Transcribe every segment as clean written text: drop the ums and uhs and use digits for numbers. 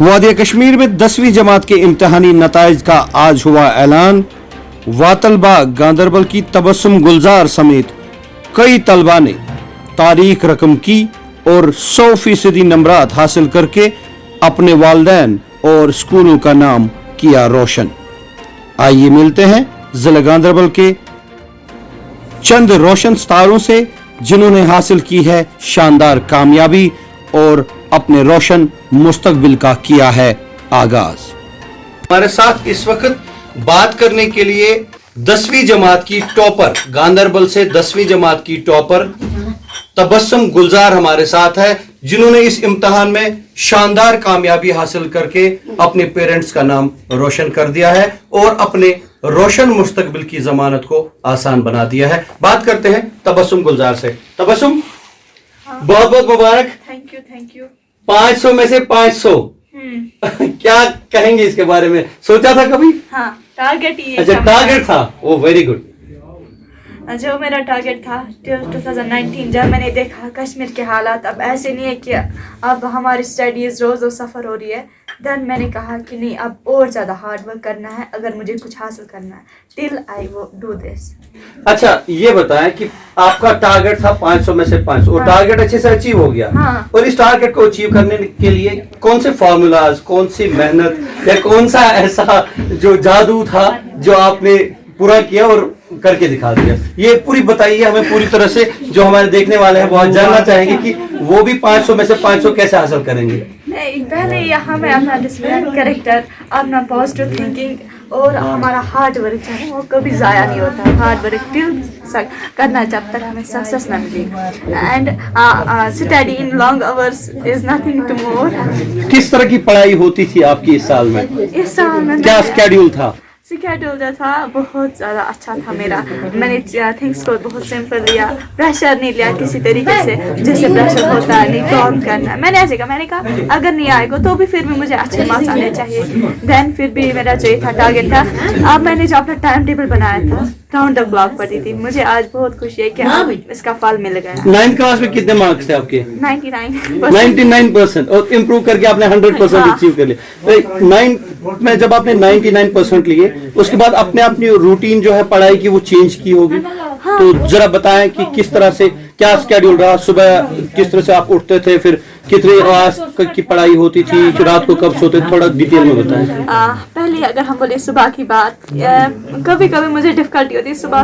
वादिया कश्मीर में 10वीं जमात के इम्तहानी नताइज का आज हुआ ऐलान। वातलबा गांदरबल की तबस्सुम गुलजार समेत कई तलबा ने तारीख रकम की और 100% नंबरात हासिल करके अपने वालिदैन और स्कूलों का नाम किया रोशन। आइए मिलते हैं जिला गांदरबल के चंद रोशन सितारों से जिन्होंने हासिल की है शानदार कामयाबी और अपने रोशन मुस्तकबिल का किया है आगाज। हमारे साथ इस वक्त बात करने के लिए 10वीं जमात की टॉपर, गांदरबल से 10वीं जमात की टॉपर तबस्सुम गुलजार हमारे साथ है, जिन्होंने इस इम्तिहान में शानदार कामयाबी हासिल करके अपने पेरेंट्स का नाम रोशन कर दिया है और अपने रोशन मुस्तकबिल की जमानत को आसान बना दिया है। बात करते हैं तबस्सुम गुलजार से। तबस्सुम, बहुत बहुत मुबारक। Thank you. 500 में से 500 क्या कहेंगे इसके बारे में? सोचा था कभी? हाँ, टारगेट ही है। अच्छा, टारगेट था। ओ वेरी गुड। जो मेरा टारगेट था 2019, जब मैंने देखा कश्मीर के हालात अब ऐसे नहीं है कि अब हमारी स्टडीज रोज रोज सफ़र हो रही है, देन मैंने कहा कि नहीं, अब और ज़्यादा हार्ड वर्क करना है अगर मुझे कुछ हासिल करना है। टिल आई वो डू दिस। अच्छा, ये बताएं कि आपका टारगेट था 500 में से 500 और टारगेट अच्छे से अचीव हो गया। हाँ। और इस टारगेट को अचीव करने के लिए कौन से फॉर्मूलाज, कौन सी मेहनत या कौन सा ऐसा जो जादू था जो आपने पूरा किया और करके दिखा दिया, ये पूरी बताइए हमें पूरी तरह से। जो हमारे देखने वाले हैं बहुत जानना चाहेंगे कि वो भी 500 में से 500 कैसे हासिल करेंगे। पहले यहाँ में अपना डिसिप्लिन, कैरेक्टर, अपना पॉजिटिव थिंकिंग और हमारा हार्ड वर्क जो है वो कभी ज़ाया नहीं होता। हार्ड वर्क टिल करना जब तक हमें सक्सेस न मिले। And study in long hours is nothing to more. किस तरह की पढ़ाई होती थी आपकी इस साल में? इस साल में क्या स्केड्यूल था? शेड्यूल जो था बहुत ज़्यादा अच्छा था मेरा। मैंने थिंग्स को बहुत सिंपल लिया, प्रेशर नहीं लिया किसी तरीके से जैसे प्रेशर होता है नहीं परफॉर्म करना। मैंने ऐसे कहा, मैंने कहा अगर नहीं आएगा तो भी फिर भी मुझे अच्छे मार्क्स आने चाहिए। देन फिर भी मेरा जो था टारगेट था। अब मैंने जो अपना टाइम टेबल बनाया था राउंड द क्लॉक पढ़ी थी। मुझे आज बहुत खुशी है कि अब इसका फल मिल गया। 9th क्लास में कितने मार्क्स थे आपके? 99% और इम्प्रूव करके आपने 100% अचीव कर लिया। 9th में जब आपने 99% लिए, उसके बाद अपनी रूटीन जो है पढ़ाई की वो चेंज की होगी। तो जरा बताएं कि किस तरह से क्या स्केड्यूल रहा, सुबह किस तरह से आप उठते थे, फिर कितने आवाज की पढ़ाई होती थी, रात को कब सोते थे, थोड़ा डिटेल में बताएं। पहले अगर हम बोले सुबह की बात, कभी कभी मुझे डिफिकल्टी होती सुबह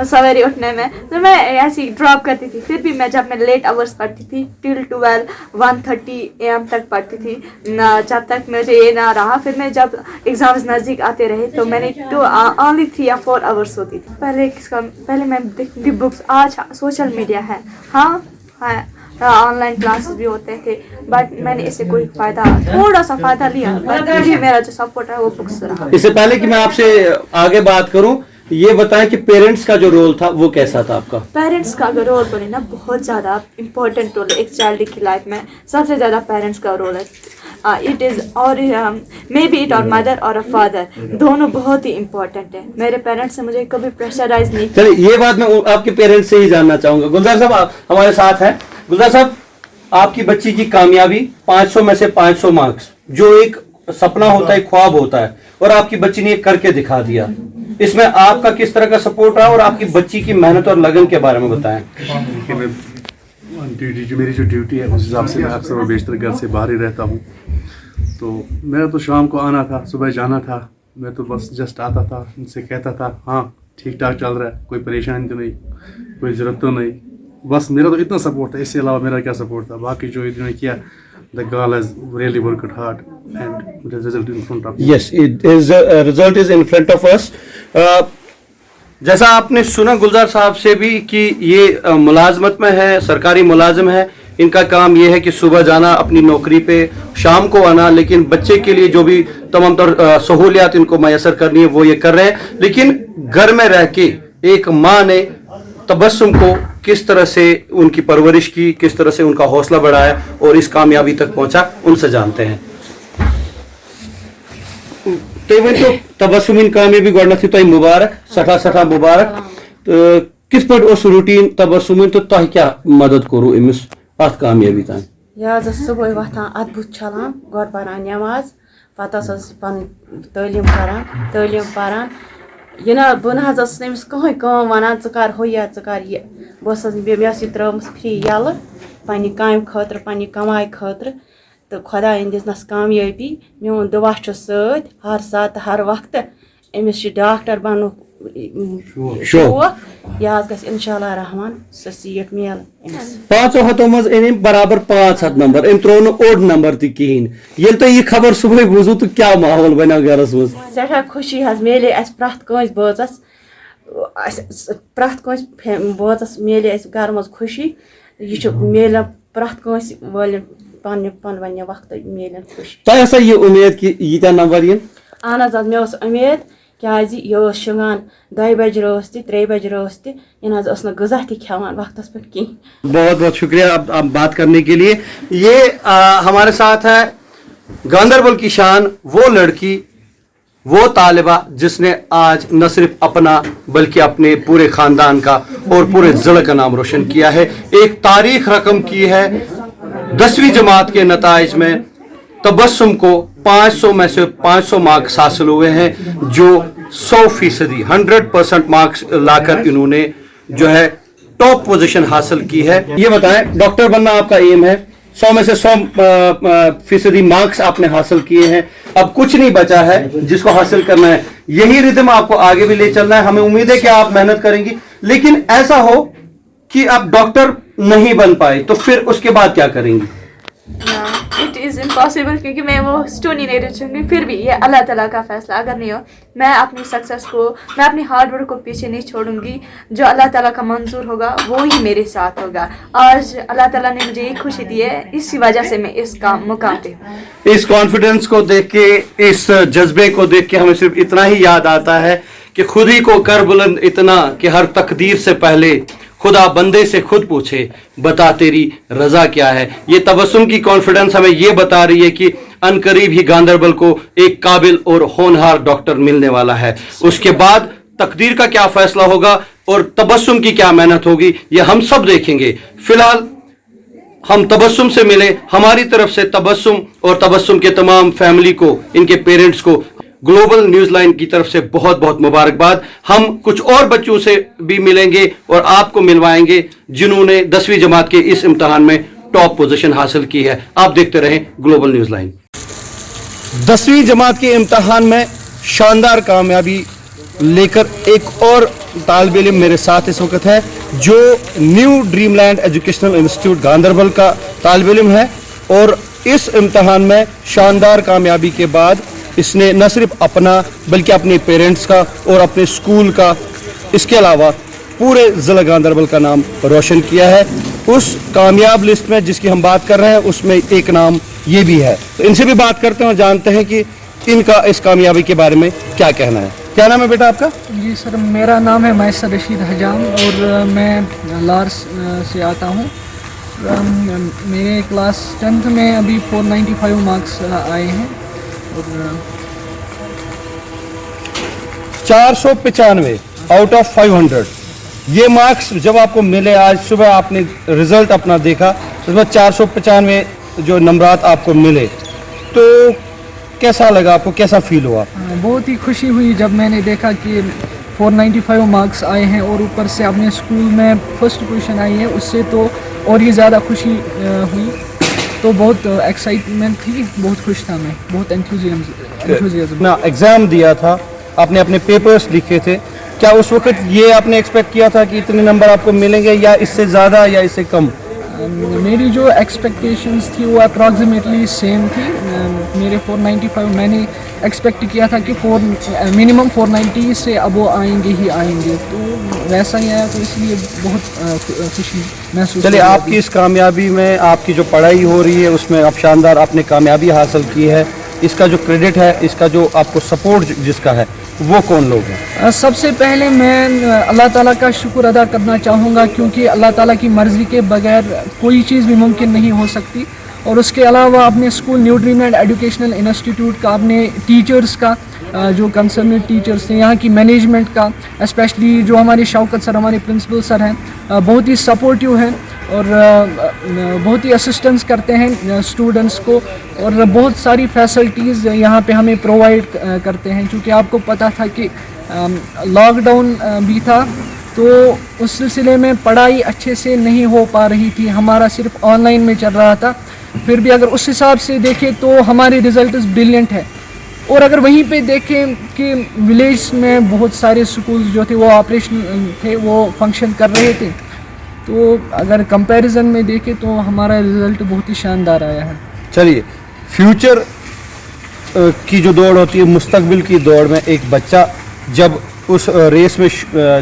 सवेरे उठने में, तो मैं ऐसी ड्रॉप करती थी। फिर भी मैं जब मैं लेट आवर्स पढ़ती थी टिल 1:30 AM तक पढ़ती थी, जब तक मुझे ये ना रहा। फिर मैं जब एग्जाम्स नज़दीक आते रहे तो मैंने ओनली 3 या 4 आवर्स होती थी। पहले मैं देखती थी बुक्स। आज सोशल मीडिया है, हाँ ऑनलाइन क्लासेस भी होते थे, बट मैंने इससे कोई थोड़ा सा फायदा लिया। बट मेरा जो सपोर्ट है वो बुक्स रहा। इससे पहले कि मैं आपसे आगे बात करूं, ये बताएं कि पेरेंट्स का जो रोल था वो कैसा था आपका? पेरेंट्स का अगर रोल बोले ना, बहुत ज़्यादा इम्पोर्टेंट रोल है एक चाइल्ड की लाइफ में। सबसे ज़्यादा पेरेंट्स का रोल है। इट इज़ और मे बी इट और मदर और अ फादर, दोनों बहुत ही इम्पोर्टेंट है। मेरे पेरेंट्स से मुझे कभी प्रेशराइज नहीं किया। चलिए, ये बात मैं आपके पेरेंट्स से ही जानना चाहूंगा। गुलजार साहब आप हमारे साथ हैं। गुलजार साहब, आपकी बच्ची की कामयाबी 500 में से 500 मार्क्स, जो एक सपना होता है, ख्वाब होता है, और आपकी बच्ची ने करके दिखा दिया। इसमें आपका किस तरह का सपोर्ट रहा और आपकी बच्ची की मेहनत और लगन के बारे में बताएं। मेरी जो ड्यूटी है उस हिसाब से मैं अक्सर और बेशतर घर से बाहर ही रहता हूँ। तो मेरा तो शाम को आना था, सुबह जाना था। मैं तो बस जस्ट आता था, उनसे कहता था हाँ ठीक ठाक चल रहा है, कोई परेशानी तो नहीं, कोई ज़रूरत तो नहीं। बस मेरा तो इतना सपोर्ट था, इससे अलावा मेरा क्या सपोर्ट था। बाकी जो इन्होंने किया, the girl has really worked hard and the result in front of us. Yes, it is result is in front of us. जैसा आपने सुना गुलजार साहब से भी कि ये मुलाजमत में है, सरकारी मुलाजिम है। इनका काम ये है कि सुबह जाना अपनी नौकरी पे, शाम को आना, लेकिन बच्चे के लिए जो भी तमाम सहूलियात इनको मैसर करनी है वो ये कर रहे हैं। लेकिन घर में रह के एक माँ ने तबस्सुम को किस तरह से उनकी परवरिश की, किस तरह से उनका हौसला बढ़ाया और इस कामयाबी तक पहुंचा, उनसे जानते हैं। तो तबस्सुम कामयाबी गॉडनेस तो मुबारक, सठा मुबारक। किस पर उस रूटीन तबस्सुम तो तह क्या मदद करो इमिस अत कामयाबी तान? یہ صبح وتھان ادبُت چھلان گۄڈٕ پران نٮ۪ماز پتہٕ ٲسٕس پنٕنۍ تعلیٖم پران یہِ نہ بہٕ نہ حظ ٲسٕس نہٕ أمِس کٕہٕنۍ کٲم وَنان ژٕ کر ہُہ یا ژٕ کر یہِ بہٕ ٲسٕس مےٚ ٲس یہِ ترٲومٕژ فری یَلہٕ پننہِ کامہِ خٲطرٕ پننہِ کمایہِ خٲطرٕ تہٕ خۄدایَن دِژنَس کامیٲبی میون دُعا چھُ سۭتۍ ہر ساتہٕ ہر وقتہٕ أمِس چھُ ڈاکٹر بننُک شوق یہِ حظ گژھِ اِنشاء اللہ رحمان سۄ سیٖٹ میلٕنۍ أمِس 500 منٛز أنۍ أمۍ برابر 500 نمبر أمۍ ترٛوو نہٕ اوٚڑ نمبر تہِ کِہیٖنۍ ییٚلہِ تۄہہِ یہِ خبر صبحٲے بوٗزوٕ تہٕ کیٛاہ ماحول بنیو گرس منٛز سٮ۪ٹھاہ خوشی حظ میلے اَسہِ پرٛٮ۪تھ کٲنٛسہِ بٲژَس اَسہِ پرٛٮ۪تھ کٲنٛسہِ بٲژَس میلے اَسہِ گرٕ منٛز خوشی یہِ چھُ میلان پرٛٮ۪تھ کٲنٛسہِ وٲلٮ۪ن پنٛنہِ وقتہٕ میلان خوشی تۄہہِ ٲسا یہِ اُمید کہِ ییٖتیٛاہ نمبر یِن اہن حظ مےٚ ٲس اُمید کیٛازِ یہِ ٲس شۄنٛگان 2 بجہِ رٲژ تہِ 3 بجہِ رٲژ تہِ یہِ نہ حظ ٲس نہٕ غذا تہِ کھٮ۪وان وقتس پٮ۪ٹھ کِہیٖنۍ بہت بہت شکریہ اب بات کرنے کے لیے یہ ہمارے ساتھ ہے گاندربل کی شان وہ لڑکی وہ طالبہ جس نے آج نہ صرف اپنا بلکہ اپنے پورے خاندان کا اور پورے ضلع کا نام روشن کیا ہے ایک تاریخ رقم کی ہے 10ویں جماعت کے نتائج میں تبسم کو 500 میں سے 500 مارکس حاصل ہوئے ہیں جو 100% 100% مارکس لا کر انہوں نے جو ہے ٹاپ پوزیشن حاصل کی ہے یہ بتائیں ڈاکٹر بننا آپ کا ایم ہے 100 میں سے 100% مارکس آپ نے حاصل کیے ہیں اب کچھ نہیں بچا ہے جس کو حاصل کرنا ہے یہی ردم آپ کو آگے بھی لے چلنا ہے ہمیں امید ہے کہ آپ محنت کریں گی لیکن ایسا ہو کہ آپ ڈاکٹر نہیں بن پائے تو پھر اس کے بعد کیا کریں گی اٹ از امپاسبل کیونکہ میں وہ اسٹون ہی نہیں رچوں گی پھر بھی یہ اللہ تعالیٰ کا فیصلہ اگر نہیں ہو میں اپنی سکسیس کو میں اپنی ہارڈ ورک کو پیچھے نہیں چھوڑوں گی جو اللہ تعالیٰ کا منظور ہوگا وہی میرے ساتھ ہوگا آج اللہ تعالیٰ نے مجھے یہ خوشی دی ہے اسی وجہ سے میں اس کا مقام پہ ہوں اس کانفیڈنس کو دیکھ کے اس جذبے کو دیکھ کے ہمیں صرف اتنا ہی یاد آتا ہے کہ خود ہی کو کر بلند اتنا کہ ہر تقدیر سے پہلے خدا بندے سے خود پوچھے بتا تیری رضا کیا ہے یہ تبسم کی کانفیڈنس ہمیں یہ بتا رہی ہے کہ ان قریب ہی گاندربل کو ایک قابل اور ہونہار ڈاکٹر ملنے والا ہے اس کے بعد تقدیر کا کیا فیصلہ ہوگا اور تبسم کی کیا محنت ہوگی یہ ہم سب دیکھیں گے فی الحال ہم تبسم سے ملے ہماری طرف سے تبسم اور تبسم کے تمام فیملی کو ان کے پیرنٹس کو گلوبل نیوز لائن کی طرف سے بہت بہت مبارکباد ہم کچھ اور بچوں سے بھی ملیں گے اور آپ کو ملوائیں گے جنہوں نے 10ویں جماعت کے اس امتحان میں ٹاپ پوزیشن حاصل کی ہے آپ دیکھتے رہیں گلوبل نیوز لائن 10ویں جماعت کے امتحان میں شاندار کامیابی لے کر ایک اور طالب علم میرے ساتھ اس وقت ہے جو new dream land educational institute Ganderbal کا طالب علم ہے اور اس امتحان میں شاندار کامیابی کے بعد اس نے نہ صرف اپنا بلکہ اپنے پیرنٹس کا اور اپنے اسکول کا اس کے علاوہ پورے ضلع گاندربل کا نام روشن کیا ہے اس کامیاب لسٹ میں جس کی ہم بات کر رہے ہیں اس میں ایک نام یہ بھی ہے تو ان سے بھی بات کرتے ہیں اور جانتے ہیں کہ ان کا اس کامیابی کے بارے میں کیا کہنا ہے کیا نام ہے بیٹا آپ کا جی سر میرا نام ہے میسر رشید حجام اور میں لارس سے آتا ہوں میرے کلاس 10th میں ابھی 495 مارکس آئے ہیں اور 495 آؤٹ آف 500 یہ مارکس جب آپ کو ملے آج صبح آپ نے رزلٹ اپنا دیکھا اس میں 495 جو نمبرات آپ کو ملے تو کیسا لگا آپ کو کیسا فیل ہوا بہت ہی خوشی ہوئی جب میں نے دیکھا کہ 495 مارکس آئے ہیں اور اوپر سے اپنے اسکول میں فرسٹ پوزیشن آئی ہے اس سے تو اور ہی زیادہ خوشی ہوئی تو بہت ایکسائٹمنٹ تھی بہت خوش تھا میں بہت انتھوزیازم ایگزام دیا تھا آپ نے اپنے پیپرز لکھے تھے کیا اس وقت یہ آپ نے ایکسپیکٹ کیا تھا کہ اتنے نمبر آپ کو ملیں گے یا اس سے زیادہ یا اس سے کم میری جو ایکسپیکٹیشنز تھی وہ اپراکسیمیٹلی سیم تھی میرے 495 میں نے ایکسپیکٹ کیا تھا کہ منیمم 490 سے اب وہ آئیں گے تو ویسا ہی آیا تو اس لیے بہت خوشی محسوس چلیے آپ کی اس کامیابی میں آپ کی جو پڑھائی ہو رہی ہے اس میں آپ شاندار آپ نے کامیابی حاصل کی ہے اس کا جو کریڈٹ ہے اس کا جو آپ کو سپورٹ جس کا ہے وہ کون لوگ ہیں سب سے پہلے میں اللہ تعالیٰ کا شکر ادا کرنا چاہوں گا کیونکہ اللہ تعالیٰ کی مرضی کے بغیر کوئی چیز بھی ممکن نہیں ہو سکتی اور اس کے علاوہ اپنے school new dream land educational institute کا اپنے ٹیچرس کا جو کنسرنڈ ٹیچرس ہیں یہاں کی مینجمنٹ کا اسپیشلی جو ہمارے شوکت سر ہمارے پرنسپل سر ہیں بہت ہی سپورٹیو ہیں اور بہت ہی اسسٹنس کرتے ہیں اسٹوڈنٹس کو, اور بہت ساری فیسلٹیز یہاں پہ ہمیں پرووائڈ کرتے ہیں. چونکہ آپ کو پتہ تھا کہ لاک ڈاؤن بھی تھا, تو اس سلسلے میں پڑھائی اچھے سے نہیں ہو پا رہی تھی, ہمارا صرف آن لائن میں چل رہا تھا. پھر بھی اگر اس حساب سے دیکھیں تو ہمارے ریزلٹس بریلینٹ ہے. اور اگر وہیں پہ دیکھیں کہ ولیج میں بہت سارے سکولز جو تھے وہ آپریشن تھے, وہ فنکشن کر رہے تھے, تو اگر کمپیریزن میں دیکھیں تو ہمارا رزلٹ بہت ہی شاندار آیا ہے. چلیے, فیوچر کی جو دوڑ ہوتی ہے, مستقبل کی دوڑ میں ایک بچہ جب اس ریس میں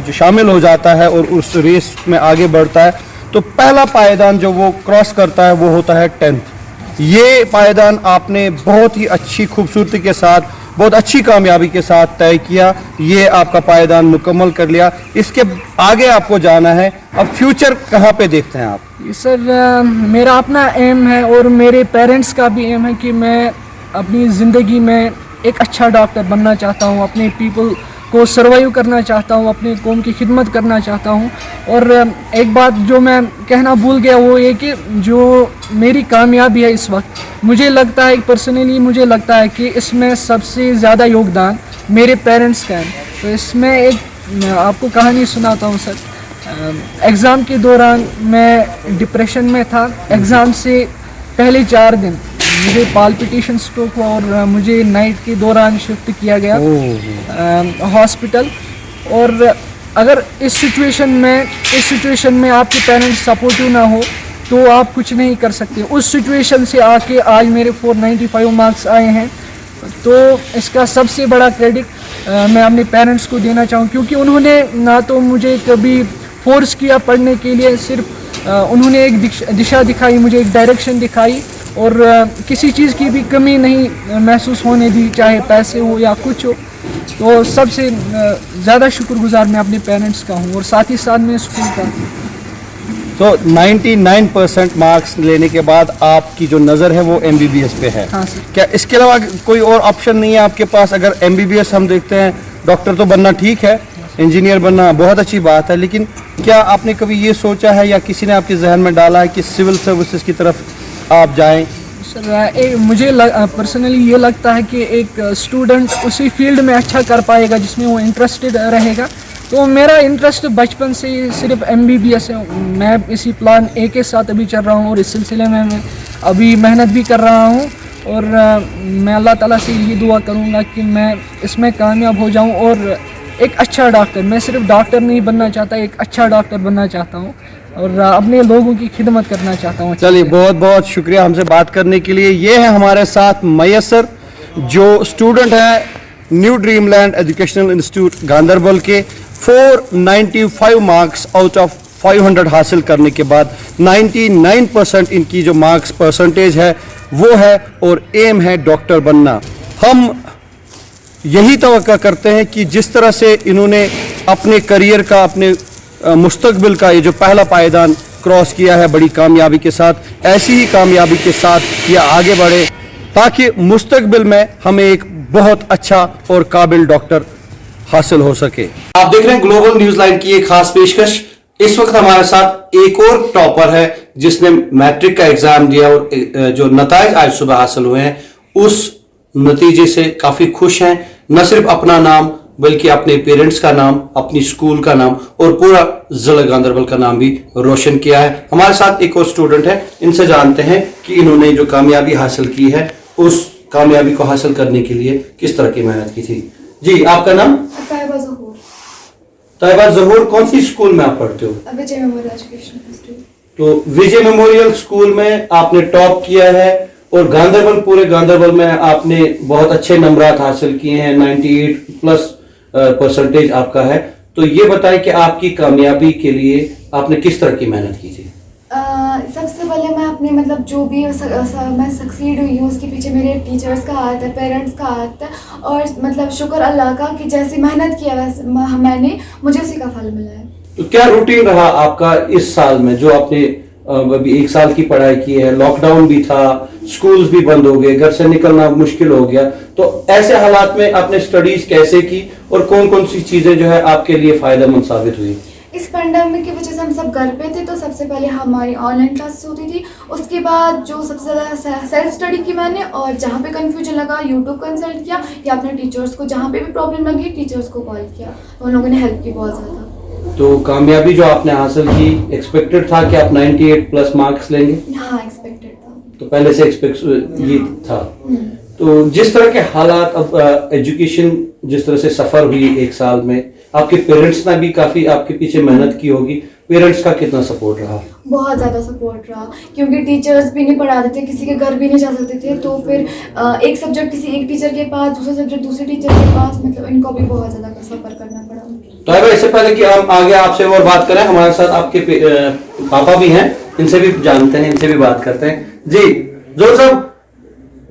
جو شامل ہو جاتا ہے اور اس ریس میں آگے بڑھتا ہے, تو پہلا پائیدان جو وہ کراس کرتا ہے وہ ہوتا ہے 10th. یہ پائیدان آپ نے بہت ہی اچھی خوبصورتی کے ساتھ, بہت اچھی کامیابی کے ساتھ طے کیا, یہ آپ کا پائیدان مکمل کر لیا. اس کے آگے آپ کو جانا ہے, اب فیوچر کہاں پہ دیکھتے ہیں آپ؟ سر, میرا اپنا ایم ہے اور میرے پیرنٹس کا بھی ایم ہے کہ میں اپنی زندگی میں ایک اچھا ڈاکٹر بننا چاہتا ہوں, اپنے پیپل کو سروائیو کرنا چاہتا ہوں, اپنے قوم کی خدمت کرنا چاہتا ہوں. اور ایک بات جو میں کہنا بھول گیا وہ یہ کہ جو میری کامیابی ہے اس وقت, مجھے لگتا ہے پرسنلی مجھے لگتا ہے کہ اس میں سب سے زیادہ یوگدان میرے پیرنٹس کا ہے. تو اس میں ایک آپ کو کہانی سناتا ہوں سر. ایگزام کے دوران میں ڈپریشن میں تھا. ایگزام سے پہلے 4 دن مجھے پالپیٹیشن اسٹروک ہوا اور مجھے نائٹ کے دوران شفٹ کیا گیا ہاسپٹل. اور اگر اس سچویشن میں آپ کے پیرنٹس سپورٹیو نہ ہو تو آپ کچھ نہیں کر سکتے. اس سچویشن سے آ کے آج میرے 495 مارکس آئے ہیں, تو اس کا سب سے بڑا کریڈٹ میں اپنے پیرنٹس کو دینا چاہوں, کیونکہ انہوں نے نہ تو مجھے کبھی فورس کیا پڑھنے کے لیے, صرف انہوں نے ایک دشا دکھائی, مجھے ایک ڈائریکشن دکھائی, اور کسی چیز کی بھی کمی نہیں محسوس ہونے دی, چاہے پیسے ہو یا کچھ ہو. تو سب سے زیادہ شکر گزار میں اپنے پیرنٹس کا ہوں, اور ساتھ ہی ساتھ میں اسکول کا. تو 99% مارکس لینے کے بعد آپ کی جو نظر ہے وہ MBBS پہ ہے. ہاں سر. کیا اس کے علاوہ کوئی اور آپشن نہیں ہے آپ کے پاس؟ اگر MBBS ہم دیکھتے ہیں, ڈاکٹر تو بننا ٹھیک ہے, انجینئر بننا بہت اچھی بات ہے, لیکن کیا آپ نے کبھی یہ سوچا ہے یا کسی نے آپ کے ذہن میں ڈالا ہے کہ سول سروسز کی طرف آپ جائیں؟ سر, مجھے پرسنلی یہ لگتا ہے کہ ایک اسٹوڈنٹ اسی فیلڈ میں اچھا کر پائے گا جس میں وہ انٹرسٹڈ رہے گا. تو میرا انٹرسٹ بچپن سے صرف MBBS ہے. میں اسی پلان A کے ساتھ ابھی چل رہا ہوں, اور اس سلسلے میں ابھی محنت بھی کر رہا ہوں, اور میں اللہ تعالیٰ سے یہ دعا کروں گا کہ میں اس میں کامیاب ہو جاؤں اور ایک اچھا ڈاکٹر, میں صرف ڈاکٹر نہیں بننا چاہتا, ایک اچھا ڈاکٹر بننا چاہتا ہوں اور اپنے لوگوں کی خدمت کرنا چاہتا ہوں. چلیے, بہت بہت شکریہ ہم سے بات کرنے کے لیے. یہ ہے ہمارے ساتھ میسر جو اسٹوڈنٹ ہیں new dream land educational institute Ganderbal کے. 495 مارکس آؤٹ آف 500 حاصل کرنے کے بعد 99% ان کی جو مارکس پرسنٹیج ہے وہ ہے, اور ایم ہے ڈاکٹر بننا. ہم یہی توقع کرتے ہیں کہ جس طرح سے انہوں نے اپنے کریئر کا, اپنے مستقبل کا یہ جو پہلا پائیدان کراس کیا ہے بڑی کامیابی کے ساتھ, ایسی ہی کامیابی کے ساتھ یہ آگے بڑھے تاکہ مستقبل میں ہمیں ایک بہت اچھا اور قابل ڈاکٹر حاصل ہو سکے. آپ دیکھ رہے ہیں گلوبل نیوز لائن کی ایک خاص پیشکش. اس وقت ہمارے ساتھ ایک اور ٹاپر ہے جس نے میٹرک کا ایگزام دیا, اور جو نتائج آج صبح حاصل ہوئے ہیں اس نتیجے سے کافی خوش ہیں. نہ صرف اپنا نام بلکہ اپنے پیرنٹس کا نام, اپنی سکول کا نام اور پورا ضلع گاندربل کا نام بھی روشن کیا ہے. ہمارے ساتھ ایک اور اسٹوڈنٹ ہے, ان سے جانتے ہیں کہ انہوں نے جو کامیابی حاصل کی ہے اس کامیابی کو حاصل کرنے کے لیے کس طرح کی محنت کی تھی. جی, آپ کا نام؟ طیبہ ظہور. طیبہ ظہور, کون سی اسکول میں آپ پڑھتے ہو؟ وجے میموریل ایجوکیشن انسٹیٹیوٹ. تو وجے میموریل اسکول میں آپ نے ٹاپ کیا ہے, اور گاندربل, پورے گاندربل میں آپ نے بہت اچھے نمبرات حاصل کیے ہیں, 98+ % آپ کا ہے. تو یہ بتائیں کہ آپ کی کامیابی کے لیے آپ نے کس طرح کی محنت کی تھی؟ سب سے پہلے میں اپنے مطلب جو بھی میں سکسیڈ ہوئی ہوں اس کے پیچھے میرے ٹیچرز کا ہاتھ ہے, پیرنٹس کا ہاتھ ہے, اور مطلب شکر اللہ کا کہ جیسی محنت کیا ویسے میں نے مجھے اسی کا پھل ملا ہے. تو کیا روٹین رہا آپ کا اس سال میں, جو آپ نے ابھی 1 سال کی پڑھائی کی ہے, لاک ڈاؤن بھی تھا, سکولز بھی بند ہو گئے, گھر سے نکلنا مشکل ہو گیا, تو ایسے حالات میں آپ نے اسٹڈیز کیسے کی اور کون کون سی چیزیں جو ہے آپ کے لیے فائدہ مند ثابت ہوئی؟ इस पैंडमिक की वजह से हम सब घर पे थे, तो सबसे पहले हमारी ऑनलाइन क्लासेस होती थी। उसके बाद जो सबसे ज़्यादा सेल्फ स्टडी की मैंने, और जहाँ पे कन्फ्यूजन लगा यूट्यूब कंसल्ट किया या अपने टीचर्स को, जहाँ पे भी प्रॉब्लम लगी टीचर्स को कॉल किया, तो उन लोगों ने हेल्प की बहुत ज़्यादा। तो कामयाबी जो आपने हासिल की, एक्सपेक्टेड था कि आप 98 प्लस मार्क्स लेंगे? हाँ, एक्सपेक्टेड था। तो पहले से एक्सपेक्ट ये था। तो जिस तरह के हालात, अब एजुकेशन जिस तरह से सफ़र हुई एक साल में, आपके पेरेंट्स ने भी काफ़ी आपके पीछे मेहनत की होगी, पेरेंट्स का कितना सपोर्ट रहा? बहुत ज़्यादा सपोर्ट रहा, क्योंकि टीचर्स भी नहीं पढ़ाते थे, किसी के घर भी नहीं जा सकते थे, तो फिर एक सब्जेक्ट किसी एक टीचर के पास, दूसरा सब्जेक्ट दूसरे टीचर के पास, मतलब इनको भी बहुत ज़्यादा सफ़र करना पड़ा। तो अगर इससे पहले कि हम आगे आपसे और बात करें, हमारे साथ आपके पापा भी हैं, इनसे भी जानते हैं, इनसे भी बात करते हैं। जी जोर साहब,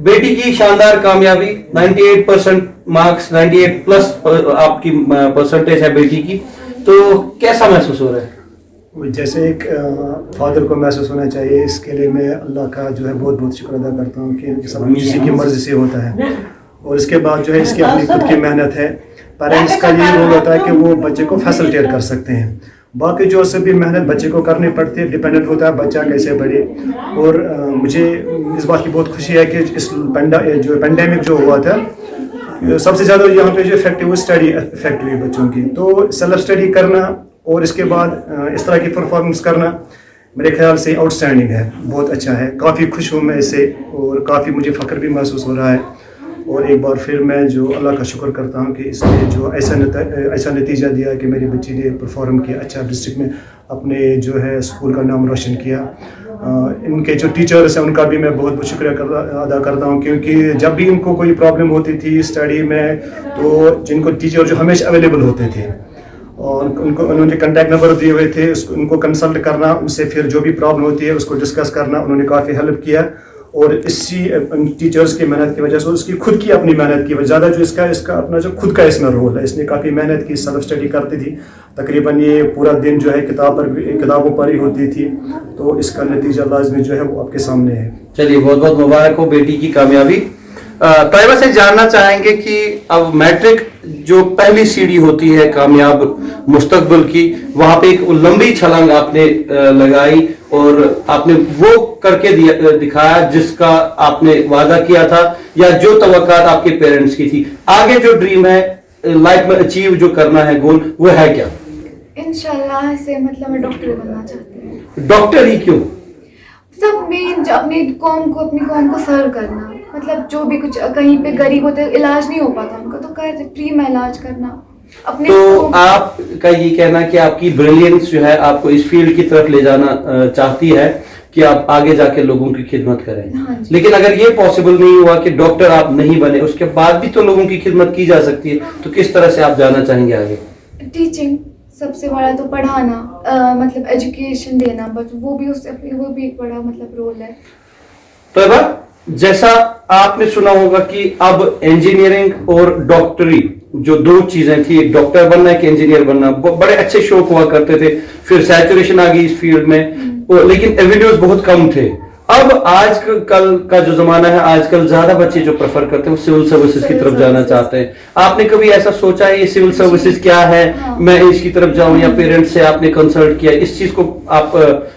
बेटी की शानदार कामयाबी, 98% मार्क्स, 98 प्लस आपकी परसेंटेज है बेटी की, तो कैसा महसूस हो रहा है? जैसे एक फादर को महसूस होना चाहिए, इसके लिए मैं अल्लाह का जो है बहुत बहुत शुक्र अदा करता हूँ कि सब किसी की मर्ज़ी से होता है। और इसके बाद जो है इसकी अपनी खुद की मेहनत है। पेरेंट्स का ये रोल होता है कि वो बच्चे को फैसिलिटेट कर सकते हैं, बाकी जो सभी मेहनत बच्चे को करनी पड़ती है, डिपेंडेंट होता है बच्चा कैसे बढ़े। और मुझे इस बात की बहुत खुशी है कि इस पेंडेमिक जो हुआ था, सबसे ज़्यादा यहाँ पे जो इफेक्ट है वो स्टडी इफेक्ट हुई बच्चों की। तो सेल्फ स्टडी करना और इसके बाद इस तरह की परफॉर्मेंस करना मेरे ख्याल से आउटस्टैंडिंग है, बहुत अच्छा है। काफ़ी खुश हूँ मैं इससे, और काफ़ी मुझे फ़ख्र भी महसूस हो रहा है। और एक बार फिर मैं जो अल्लाह का शुक्र करता हूँ कि इसने जो ऐसा नतीजा दिया कि मेरी बच्ची ने परफॉर्म किया अच्छा, डिस्ट्रिक्ट में अपने जो है स्कूल का नाम रोशन किया। इनके जो टीचर्स हैं उनका भी मैं बहुत बहुत शुक्रिया अदा करता हूँ, क्योंकि जब भी इनको कोई प्रॉब्लम होती थी स्टडी में, तो जिनको टीचर जो हमेशा अवेलेबल होते थे और उन्होंने कॉन्टैक्ट नंबर दिए हुए थे, उनको कंसल्ट करना, उनसे फिर जो भी प्रॉब्लम होती है उसको डिस्कस करना, उन्होंने काफ़ी हेल्प किया। और इसी टीचर्स की मेहनत की वजह से, उसकी खुद की अपनी मेहनत की वजह, ज़्यादा जो इसका अपना जो खुद का इसमें रोल है, इसने काफ़ी मेहनत की, सेल्फ स्टडी करती थी, तकरीबन ये पूरा दिन जो है किताबों पर ही होती थी, तो इसका नतीजा लाजमी जो है वो आपके सामने है। चलिए, बहुत बहुत मुबारक हो बेटी की कामयाबी। तैयबा से जानना चाहेंगे कि अब मैट्रिक जो पहली सीढ़ी होती है कामयाब मुस्तकबिल की, वहाँ पे एक लंबी छलांग आपने लगाई और आपने वो करके दिखाया जिसका आपने वादा किया था या जो तवक्कात आपके पेरेंट्स की थी। आगे जो ड्रीम है लाइफ में अचीव जो करना है गोल, वो है क्या? इंशाल्लाह से मतलब मैं डॉक्टर बनना चाहती हूँ। डॉक्टर ही क्यों? सब मेन अपनी कौम को सर्व करना, मतलब जो भी कुछ कहीं पे गरीब होते इलाज नहीं हो पाता उनका, तो फ्री में इलाज करना अपने। तो आपका ये कहना कि आपकी ब्रिलियंस जो है आपको इस फील्ड की तरफ ले जाना चाहती है कि आप आगे जाके लोगों की खिदमत करें। हाँ, लेकिन अगर ये पॉसिबल नहीं हुआ कि डॉक्टर आप नहीं बने, उसके बाद भी तो लोगों की खिदमत की जा सकती है, तो किस तरह से आप जाना चाहेंगे आगे? टीचिंग, सबसे बड़ा तो पढ़ाना, मतलब एजुकेशन देना, बट वो भी एक बड़ा मतलब रोल है। तो जैसा आपने सुना होगा कि अब इंजीनियरिंग और डॉक्टरी जो दो चीजें थी, एक डॉक्टर बनना एक इंजीनियर बनना, बड़े अच्छे शौक हुआ करते थे, फिर सैचुरेशन आ गई इस फील्ड में, लेकिन एवेन्यूज बहुत कम थे। अब आज कल का जो जमाना है, आजकल ज्यादा बच्चे जो प्रेफर करते हैं वो सिविल सर्विसेज की तरफ जाना चाहते हैं। आपने कभी ऐसा सोचा है ये सिविल सर्विसेज क्या है, मैं इसकी तरफ जाऊं, या पेरेंट्स से आपने कंसल्ट किया इस चीज को, आप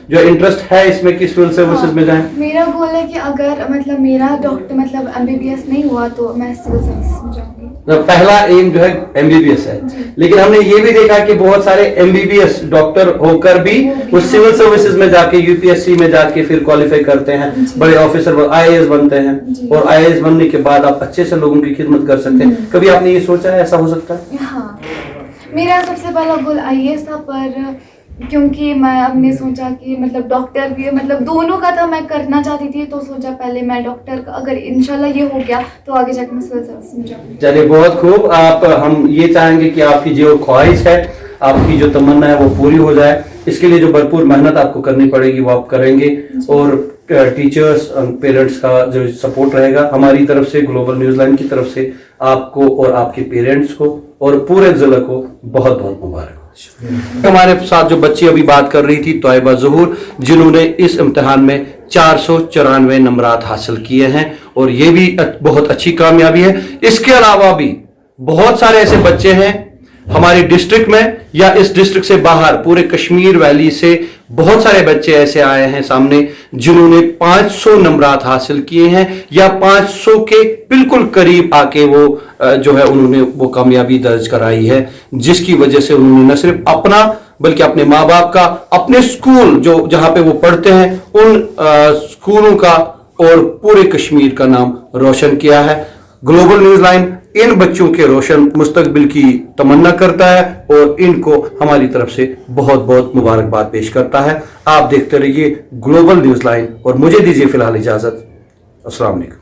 जो इंटरेस्ट है इसमें कि सिविल सर्विसेज में जाएं? मेरा गोल है कि अगर मतलब मेरा डॉक्टर मतलब MBBS नहीं हुआ तो मैं सिविल सर्विस में जाऊंगी। पहला एम जो है MBBS है, लेकिन हमने ये भी देखा कि बहुत सारे MBBS डॉक्टर होकर भी वो सिविल सर्विसेज में जाके UPSC में जाके फिर क्वालिफाई करते हैं, बड़े ऑफिसर IAS बनते हैं, और IAS बनने के बाद आप अच्छे से लोगों की खिदमत कर सकते हैं। कभी आपने ये सोचा है ऐसा हो सकता है? हाँ, मेरा सबसे पहला गोल IAS था, पर क्योंकि मैं अपने सोचा कि मतलब डॉक्टर भी मतलब दोनों का था, मैं करना चाहती थी, तो सोचा पहले मैं डॉक्टर का, अगर इंशाल्लाह ये हो गया तो आगे जाकर मैं सिविल सर्विस में जाऊंगी। चलिए, बहुत खूब। आप हम ये चाहेंगे कि आपकी जो ख्वाहिश है, आपकी जो तमन्ना है वो पूरी हो जाए। इसके लिए जो भरपूर मेहनत आपको करनी पड़ेगी वो आप करेंगे, और टीचर्स पेरेंट्स का जो सपोर्ट रहेगा हमारी तरफ से, ग्लोबल न्यूज़लैंड की तरफ से आपको और आपके पेरेंट्स को और पूरे जिला को बहुत बहुत मुबारक। हमारे साथ जो बच्ची अभी बात कर रही थी तैयबा ज़हूर, जिन्होंने इस इम्तिहान में 494 नंबरात हासिल किए हैं, और ये भी बहुत अच्छी कामयाबी है। इसके अलावा भी बहुत सारे ऐसे बच्चे हैं हमारे डिस्ट्रिक्ट में या इस डिस्ट्रिक्ट से बाहर पूरे कश्मीर वैली से बहुत सारे बच्चे ऐसे आए हैं सामने जिन्होंने 500 नंबरात हासिल किए हैं या 500 के बिल्कुल करीब आके वो जो है उन्होंने वो कामयाबी दर्ज कराई है, जिसकी वजह से उन्होंने न सिर्फ अपना बल्कि अपने माँ बाप का, अपने स्कूल जो जहां पे वो पढ़ते हैं उन स्कूलों का और पूरे कश्मीर का नाम रोशन किया है। ग्लोबल न्यूज लाइन इन बच्चों के रोशन मुस्तकबिल की तमन्ना करता है और इनको हमारी तरफ से बहुत बहुत मुबारकबाद पेश करता है। आप देखते रहिए ग्लोबल न्यूज लाइन और मुझे दीजिए फिलहाल इजाजत। अस्सलाम वालेकुम।